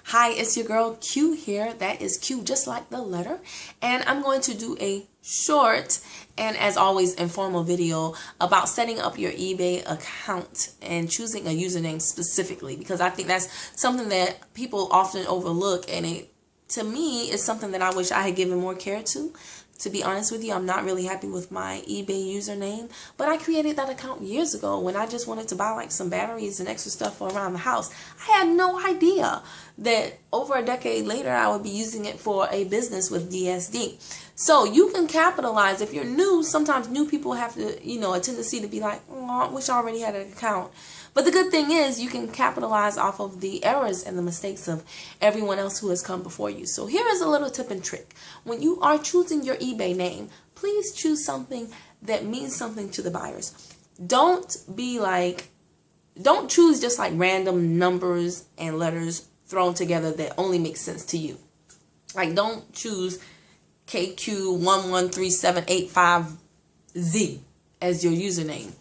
Hi, it's your girl Q here. That is Q, just like the letter. And I'm going to do a short and, as always, informal video about setting up your eBay account and choosing a username specifically, because I think that's something that people often overlook, and it, to me, is something that I wish I had given more care to. To be honest with you, I'm not really happy with my eBay username, but I created that account years ago when I just wanted to buy like some batteries and extra stuff for around the house. I had no idea that over a decade later I would be using it for a business with DSD. So you can capitalize. If you're new, sometimes new people have to, a tendency to be like, oh, I wish I already had an account. But the good thing is you can capitalize off of the errors and the mistakes of everyone else who has come before you. So here is a little tip and trick. When you are choosing your eBay name, please choose something that means something to the buyers. Don't choose just like random numbers and letters thrown together that only make sense to you. Like, don't choose KQ113785Z as your username.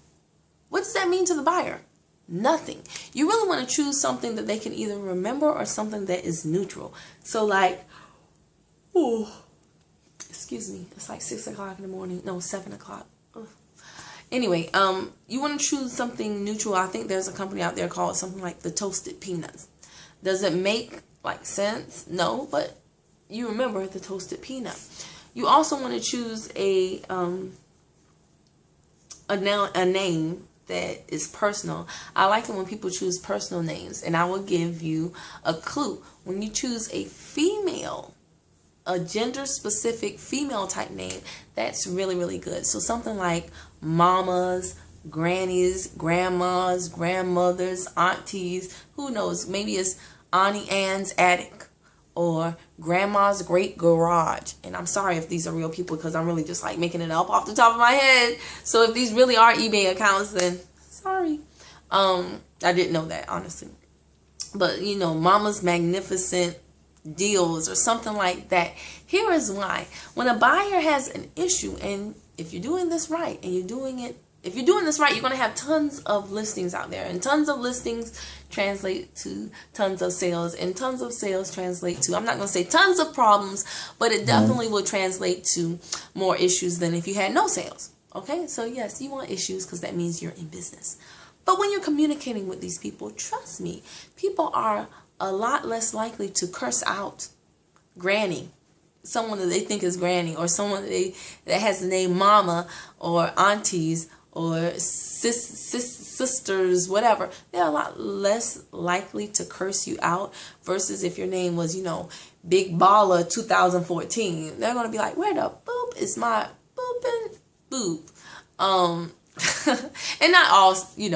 What does that mean to the buyer? Nothing. You really want to choose something that they can either remember or something that is neutral. So like, excuse me, it's like 6 o'clock in the morning. No, 7 o'clock. Anyway, you want to choose something neutral. I think there's a company out there called something like the Toasted Peanuts. Does it make like sense? No, but you remember the Toasted Peanut. You also want to choose a name that is personal. I like it when people choose personal names, and I will give you a clue. When you choose a gender specific female type name, that's really, really good. So something like mamas, grannies, grandmas, grandmothers, aunties, who knows, maybe it's Auntie Anne's attic or grandma's great garage. And I'm sorry if these are real people, because I'm really just like making it up off the top of my head. So if these really are eBay accounts, then sorry. I didn't know that, honestly. But mama's magnificent deals or something like that. Here is why. When a buyer has an issue, and if you're doing this right and you're doing it, if you're doing this right, you're going to have tons of listings out there, and tons of listings translate to tons of sales, and tons of sales translate to, I'm not going to say tons of problems, but it definitely will translate to more issues than if you had no sales. Okay, so yes, you want issues because that means you're in business. But when you're communicating with these people, trust me, people are a lot less likely to curse out granny, someone that they think is granny, or someone that has the name mama or aunties or sisters, whatever. They're a lot less likely to curse you out versus if your name was, Big Baller 2014. They're going to be like, where the boop is my boopin' boop? And not all,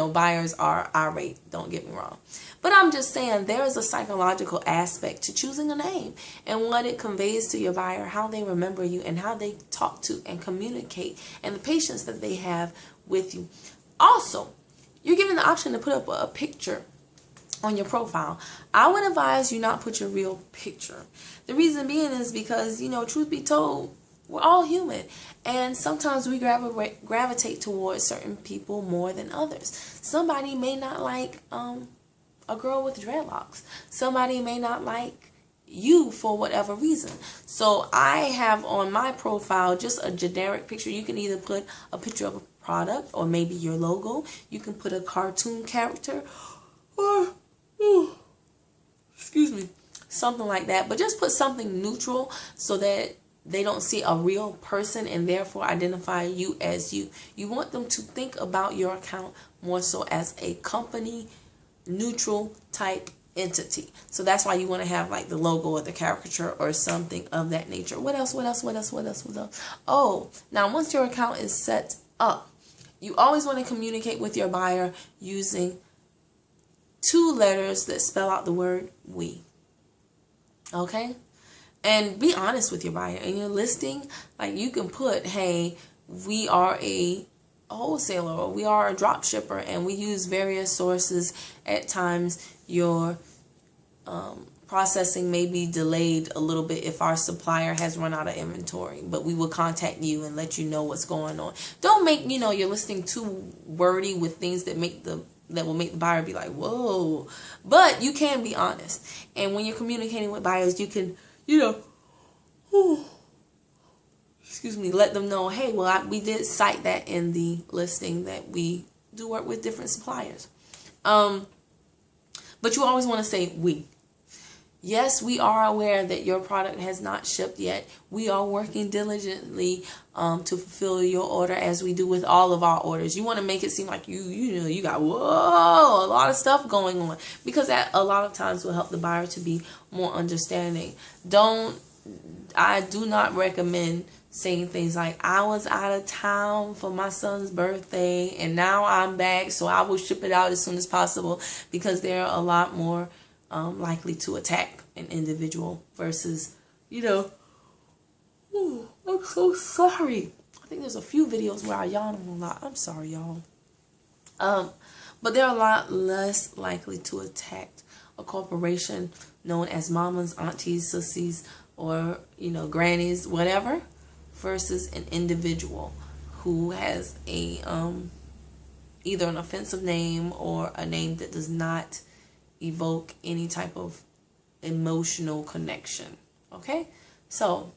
buyers are irate, don't get me wrong. But I'm just saying there is a psychological aspect to choosing a name and what it conveys to your buyer, how they remember you and how they talk to and communicate, and the patience that they have with you. Also, you're given the option to put up a picture on your profile. I would advise you not put your real picture. The reason being is because, truth be told, we're all human, and sometimes we gravitate towards certain people more than others. Somebody may not like a girl with dreadlocks. Somebody may not like you for whatever reason. So I have on my profile just a generic picture. You can either put a picture of a product or maybe your logo. You can put a cartoon character or excuse me, something like that. But just put something neutral so that they don't see a real person and therefore identify you as you. You want them to think about your account more so as a company neutral type entity. So that's why you want to have like the logo or the caricature or something of that nature. What else? Oh, now once your account is set up, you always want to communicate with your buyer using 2 letters that spell out the word we. Okay? And be honest with your buyer. In your listing, like you can put, hey, we are a wholesaler or we are a drop shipper and we use various sources. At times your processing may be delayed a little bit if our supplier has run out of inventory, but we will contact you and let you know what's going on. Don't make your listing too wordy with things that will make the buyer be like, whoa. But you can be honest. And when you're communicating with buyers, you can, excuse me, let them know, hey, well, we did cite that in the listing that we do work with different suppliers. But you always want to say we. Yes, we are aware that your product has not shipped yet. We are working diligently to fulfill your order, as we do with all of our orders. You want to make it seem like you got a lot of stuff going on, because that a lot of times will help the buyer to be more understanding. I do not recommend saying things like, I was out of town for my son's birthday and now I'm back, so I will ship it out as soon as possible, because they're a lot more likely to attack an individual versus, I'm so sorry. I think there's a few videos where I yawn a lot. I'm sorry, y'all. But they're a lot less likely to attack a corporation known as mamas, aunties, sissies, or, grannies, whatever, versus an individual who has a either an offensive name or a name that does not evoke any type of emotional connection. Okay, so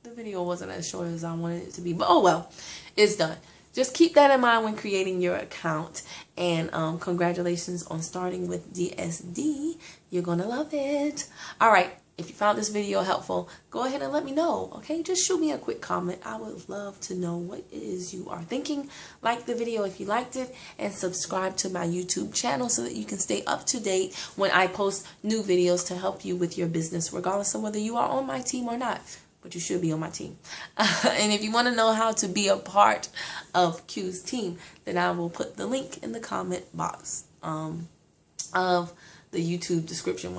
the video wasn't as short as I wanted it to be, but oh well, it's done. Just keep that in mind when creating your account, and congratulations on starting with DSD. You're gonna love it. All right, if you found this video helpful, go ahead and let me know. Okay, just shoot me a quick comment. I would love to know what it is you are thinking. Like the video if you liked it, and subscribe to my YouTube channel so that you can stay up to date when I post new videos to help you with your business, regardless of whether you are on my team or not. But you should be on my team. And if you want to know how to be a part of Q's team, then I will put the link in the comment box of the YouTube description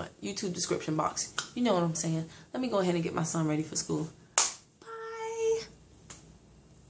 box. You know what I'm saying. Let me go ahead and get my son ready for school.